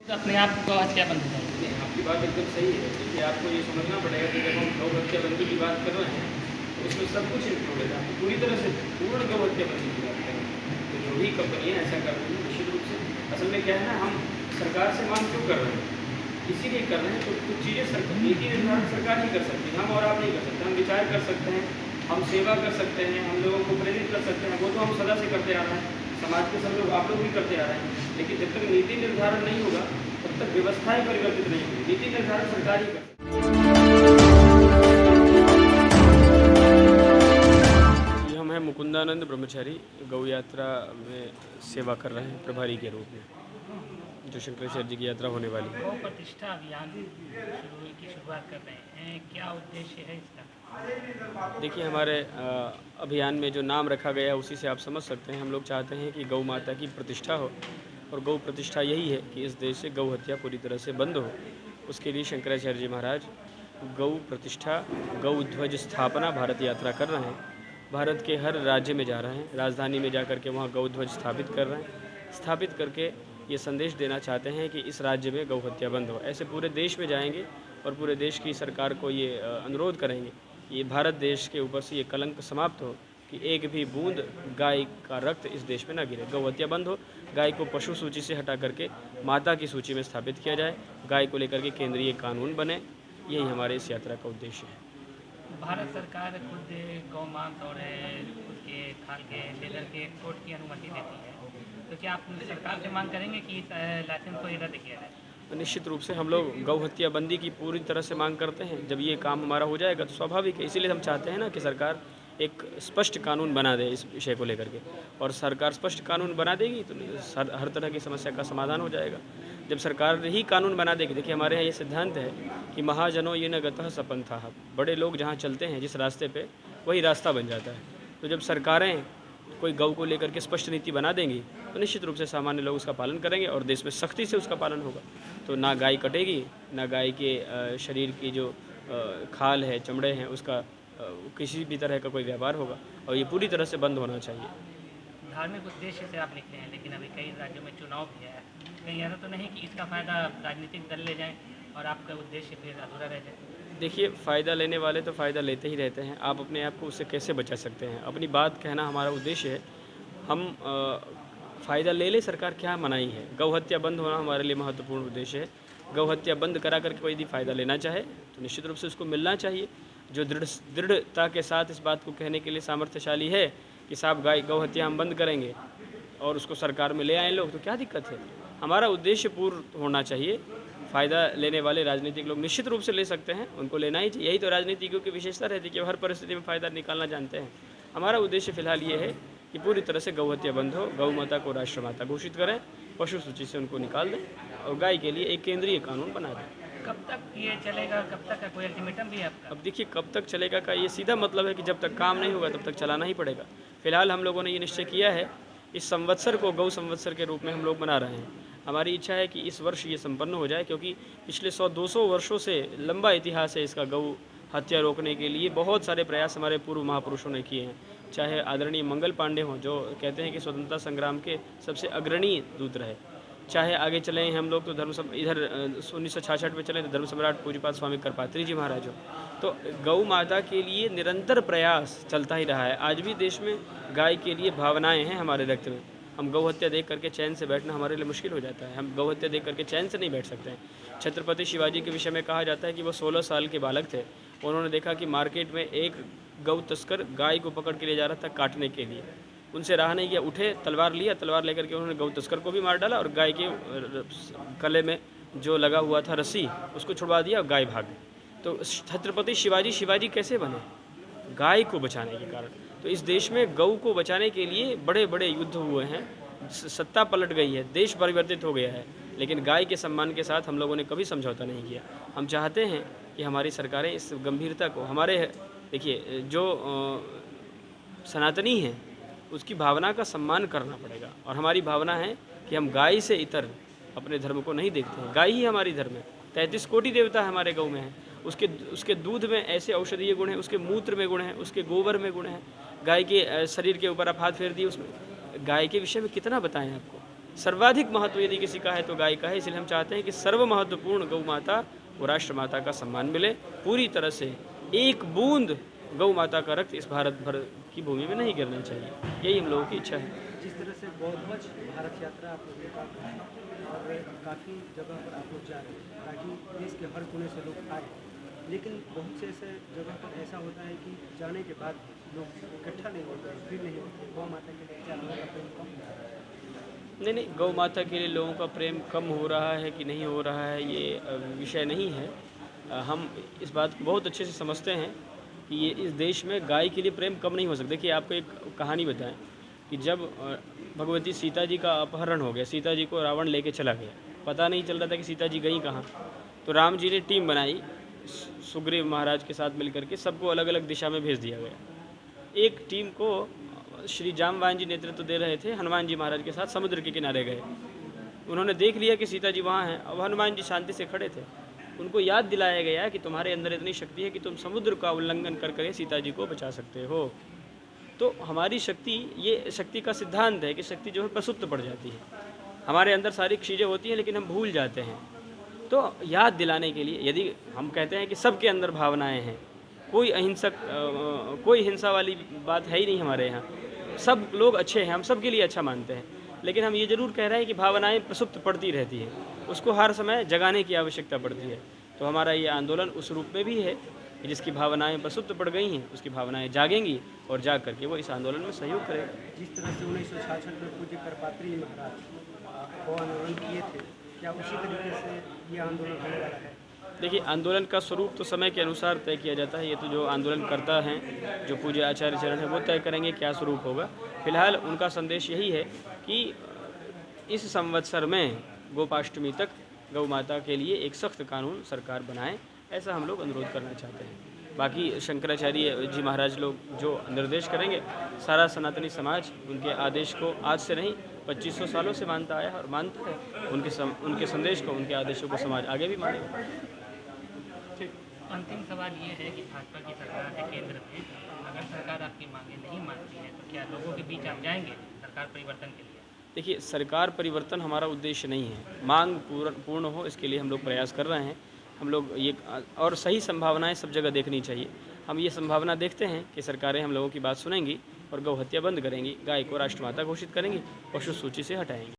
तो अपने आप को हत्या बंद हो जाएगी। नहीं, आपकी बात एकदम सही है। देखिए, आपको ये समझना पड़ेगा कि जब हम गौ हत्याबंदी की बात कर रहे हैं, तो उसमें सब कुछ इंक्लूडेड है। पूरी तरह से पूर्ण गौ हत्याबंदी की बात करें, तो जो भी कंपनियाँ ऐसा कर रही हैं, निश्चित रूप से असल में क्या है ना, हम सरकार से मांग क्यों कर रहे हैं? इसीलिए कर रहे हैं तो कुछ चीज़ें नीति निर्धारण सरकार ही कर सकती है, हम और आप नहीं कर सकते। हम विचार कर सकते हैं, हम सेवा कर सकते हैं, हम लोगों को प्रेरित कर सकते हैं, वो तो हम सदा से करते आ रहे हैं, समाज के सब लोग, आप लोग भी करते आ रहे हैं। लेकिन जब तक नीति निर्धारण नहीं होगा, तब तक व्यवस्थाएं परिवर्तित नहीं होगी। नीति निर्धारण सरकार ही कर सकती है। हम हैं मुकुंदानंद ब्रह्मचारी, गौ यात्रा में सेवा कर रहे हैं प्रभारी के रूप में, जो शंकराचार्य जी की यात्रा होने वाली है। गौ प्रतिष्ठा अभियान की शुरुआत कर रहे हैं, क्या उद्देश्य है इसका? देखिए, हमारे अभियान में जो नाम रखा गया है उसी से आप समझ सकते हैं। हम लोग चाहते हैं कि गौ माता की प्रतिष्ठा हो, और गौ प्रतिष्ठा यही है कि इस देश से गौ हत्या पूरी तरह से बंद हो। उसके लिए शंकराचार्य जी महाराज गौ प्रतिष्ठा, गौ ध्वज स्थापना भारत यात्रा कर रहे हैं। भारत के हर राज्य में जा रहे हैं, राजधानी में जा कर के वहाँ गौ ध्वज स्थापित कर रहे हैं। स्थापित करके ये संदेश देना चाहते हैं कि इस राज्य में गौ हत्या बंद हो। ऐसे पूरे देश में जाएंगे और पूरे देश की सरकार को ये अनुरोध करेंगे, ये भारत देश के ऊपर से ये कलंक समाप्त हो कि एक भी बूंद गाय का रक्त इस देश में ना गिरे। गौ हत्या बंद हो, गाय को पशु सूची से हटा करके माता की सूची में स्थापित किया जाए, गाय को लेकर के केंद्रीय कानून बने। यही हमारे इस यात्रा का उद्देश्य है। भारत सरकार खुद गौ मांस और खुद के खाल के लेदर के एक्सपोर्ट की अनुमति देती है, तो क्या आप सरकार से मांग करेंगे कि इस लाइसेंस को रद्द किया जाए? निश्चित रूप से हम लोग गौ हत्या बंदी की पूरी तरह से मांग करते हैं। जब ये काम हमारा हो जाएगा तो स्वाभाविक है, इसीलिए हम चाहते हैं ना कि सरकार एक स्पष्ट कानून बना दे इस विषय को लेकर के, और सरकार स्पष्ट कानून बना देगी तो हर तरह की समस्या का समाधान हो जाएगा। जब सरकार ही कानून बना देगी, देखिए हमारे यहाँ ये सिद्धांत है कि महाजनों ये न गतः सपंथाः, बड़े लोग जहाँ चलते हैं जिस रास्ते पे, वही रास्ता बन जाता है। तो जब सरकारें कोई गौ को लेकर के स्पष्ट नीति बना देंगी तो निश्चित रूप से सामान्य लोग उसका पालन करेंगे और देश में सख्ती से उसका पालन होगा। तो ना गाय कटेगी, ना गाय के शरीर की जो खाल है, चमड़े हैं, उसका किसी भी तरह का कोई व्यापार होगा, और ये पूरी तरह से बंद होना चाहिए। धार्मिक उद्देश्य से आप निकले हैं, लेकिन अभी कई राज्यों में चुनाव भी है, कहीं ऐसा तो नहीं कि इसका फ़ायदा राजनीतिक दल ले जाएं और आपका उद्देश्य फिर अधूरा रह जाए? देखिए, फ़ायदा लेने वाले तो फ़ायदा लेते ही रहते हैं। आप अपने आप को उससे कैसे बचा सकते हैं? अपनी बात कहना हमारा उद्देश्य है। हम फ़ायदा ले ले, सरकार क्या मनाही है? गौ हत्या बंद होना हमारे लिए महत्वपूर्ण उद्देश्य है। गौ हत्या बंद करा करके कोई यदि फ़ायदा लेना चाहे तो निश्चित रूप से उसको मिलना चाहिए। जो दृढ़ता के साथ इस बात को कहने के लिए सामर्थ्यशाली है कि साहब गौ हत्या हम बंद करेंगे, और उसको सरकार में ले आए लोग, तो क्या दिक्कत है? हमारा उद्देश्य पूर्ण होना चाहिए। फ़ायदा लेने वाले राजनीतिक लोग निश्चित रूप से ले सकते हैं, उनको लेना ही चाहिए। यही तो राजनीतिज्ञों की विशेषता रहती है कि वो हर परिस्थिति में फ़ायदा निकालना जानते हैं। हमारा उद्देश्य फ़िलहाल ये है कि पूरी तरह से गौ हत्या बंद हो, गौ माता को राष्ट्रमाता घोषित करें, पशु सूची से उनको निकाल दें, और गाय के लिए एक केंद्रीय कानून बना दें। कब तक ये चलेगा, कब तक का कोई अल्टीमेटम भी है आपका? अब देखिए, कब तक चलेगा का ये सीधा मतलब है कि जब तक काम नहीं होगा तब तक चलाना ही पड़ेगा। फ़िलहाल हम लोगों ने ये निश्चय किया है, इस संवत्सर को गौ संवत्सर के रूप में हम लोग मना रहे हैं। हमारी इच्छा है कि इस वर्ष ये संपन्न हो जाए, क्योंकि पिछले 100-200 वर्षों से लंबा इतिहास है इसका। गौ हत्या रोकने के लिए बहुत सारे प्रयास हमारे पूर्व महापुरुषों ने किए हैं। चाहे आदरणीय मंगल पांडे हों, जो कहते हैं कि स्वतंत्रता संग्राम के सबसे अग्रणी दूत रहे, चाहे आगे चले हम लोग तो इधर 1966 में चले तो धर्म सम्राट पूज्यपाद स्वामी करपात्री जी महाराज हो। तो गौ माता के लिए निरंतर प्रयास चलता ही रहा है। आज भी देश में गाय के लिए भावनाएं हैं हमारे रक्त में। हम गौ हत्या देख करके चैन से बैठना हमारे लिए मुश्किल हो जाता है। हम गौ हत्या देख करके चैन से नहीं बैठ सकते हैं। छत्रपति शिवाजी के विषय में कहा जाता है कि वो 16 साल के बालक थे। उन्होंने देखा कि मार्केट में एक गौ तस्कर गाय को पकड़ के ले जा रहा था काटने के लिए। उनसे रहा नहीं गया, उठे, तलवार लिया, तलवार लेकर के उन्होंने गौ तस्कर को भी मार डाला, और गाय के गले में जो लगा हुआ था रस्सी, उसको छुड़वा दिया और गाय भाग गई। तो छत्रपति शिवाजी कैसे बने? गाय को बचाने के कारण। तो इस देश में गौ को बचाने के लिए बड़े बड़े युद्ध हुए हैं, सत्ता पलट गई है, देश परिवर्तित हो गया है, लेकिन गाय के सम्मान के साथ हम लोगों ने कभी समझौता नहीं किया। हम चाहते हैं कि हमारी सरकारें इस गंभीरता को, हमारे देखिए जो सनातनी हैं उसकी भावना का सम्मान करना पड़ेगा, और हमारी भावना है कि हम गाय से इतर अपने धर्म को नहीं देखते हैं। गाय ही हमारी धर्म है। 33 कोटि देवता हमारे गौ में है। उसके दूध में ऐसे औषधीय गुण हैं, उसके मूत्र में गुण हैं, उसके गोबर में गुण हैं। गाय के शरीर के ऊपर आप हाथ फेर दिए, उसमें गाय के विषय में कितना बताएं आपको। सर्वाधिक महत्व यदि किसी का है तो गाय का है, इसलिए हम चाहते हैं कि सर्व महत्वपूर्ण गौ माता व राष्ट्र माता का सम्मान मिले। पूरी तरह से एक बूंद गौ माता का रक्त इस भारत भर की भूमि में नहीं गिरना चाहिए, यही हम लोगों की इच्छा है। जिस तरह से बौद्धवज भारत यात्रा आप लोगों का है और काफ़ी जगह पर आप लोग जा रहे हैं ताकि देश के हर कोने से लोग आए, लेकिन बहुत से ऐसे जगह पर ऐसा होता है कि जाने के बाद लोग इकट्ठा नहीं होते, भीड़ नहीं होती। गौ माता के लिए क्या लोगों का प्रेम कम हो रहा है? नहीं, गौ माता के लिए लोगों का प्रेम कम हो रहा है कि नहीं हो रहा है, ये विषय नहीं है। हम इस बात को बहुत अच्छे से समझते हैं कि ये इस देश में गाय के लिए प्रेम कम नहीं हो सकता। देखिए, आपको एक कहानी बताएं कि जब भगवती सीता जी का अपहरण हो गया, सीता जी को रावण लेके चला गया, पता नहीं चल रहा था कि सीता जी गई कहाँ, तो राम जी ने टीम बनाई, सुग्रीव महाराज के साथ मिलकर के सबको अलग अलग दिशा में भेज दिया गया। एक टीम को श्री जामवान जी नेतृत्व दे रहे थे, हनुमान जी महाराज के साथ समुद्र के किनारे गए। उन्होंने देख लिया कि सीता जी वहाँ हैं, अब हनुमान जी शांति से खड़े थे। उनको याद दिलाया गया कि तुम्हारे अंदर इतनी शक्ति है कि तुम समुद्र का उल्लंघन कर कर सीता जी को बचा सकते हो। तो हमारी शक्ति, ये शक्ति का सिद्धांत है कि शक्ति जो है प्रसुप्त पड़ जाती है। हमारे अंदर सारी चीज़ें होती हैं लेकिन हम भूल जाते हैं। तो याद दिलाने के लिए यदि हम कहते हैं कि सबके अंदर भावनाएं हैं, कोई अहिंसक कोई हिंसा वाली बात है ही नहीं हमारे यहाँ, सब लोग अच्छे हैं, हम सब के लिए अच्छा मानते हैं, लेकिन हम ये ज़रूर कह रहे हैं कि भावनाएं प्रसुप्त पड़ती रहती हैं, उसको हर समय जगाने की आवश्यकता पड़ती है। तो हमारा ये आंदोलन उस रूप में भी है कि जिसकी भावनाएं प्रसुप्त पड़ गई हैं उसकी भावनाएं जागेंगी और जाग करके वो इस आंदोलन में सहयोग करेगा। जिस तरह से 1966 में पूज्य करपात्री महाराज को आंदोलन किए थे, क्या उसी तरीके से ये आंदोलन होने वाला है? देखिए, आंदोलन का स्वरूप तो समय के अनुसार तय किया जाता है। ये तो जो आंदोलन करता हैं, जो पूज्य आचार्य चरण है, वो तय करेंगे क्या स्वरूप होगा। फिलहाल उनका संदेश यही है कि इस संवत्सर में गोपाष्टमी तक गौ माता के लिए एक सख्त कानून सरकार बनाए, ऐसा हम लोग अनुरोध करना चाहते हैं। बाकी शंकराचार्य जी महाराज लोग जो निर्देश करेंगे, सारा सनातनी समाज उनके आदेश को आज से नहीं 2500 सालों से मानता आया और मानता है। उनके संदेश को, उनके आदेशों को समाज आगे भी मानेगा। अंतिम सवाल ये है कि भाजपा की सरकार है केंद्र में, अगर सरकार आपकी मांगे नहीं मानती है तो क्या लोगों के बीच आप जाएंगे सरकार परिवर्तन के लिए? देखिए, सरकार परिवर्तन हमारा उद्देश्य नहीं है, मांग पूर्ण हो इसके लिए हम लोग प्रयास कर रहे हैं। हम लोग ये और सही संभावनाएं सब जगह देखनी चाहिए। हम ये संभावना देखते हैं कि सरकारें हम लोगों की बात सुनेंगी और गौ हत्या बंद करेंगी, गाय को राष्ट्रमाता घोषित करेंगी, पशु सूची से हटाएंगी।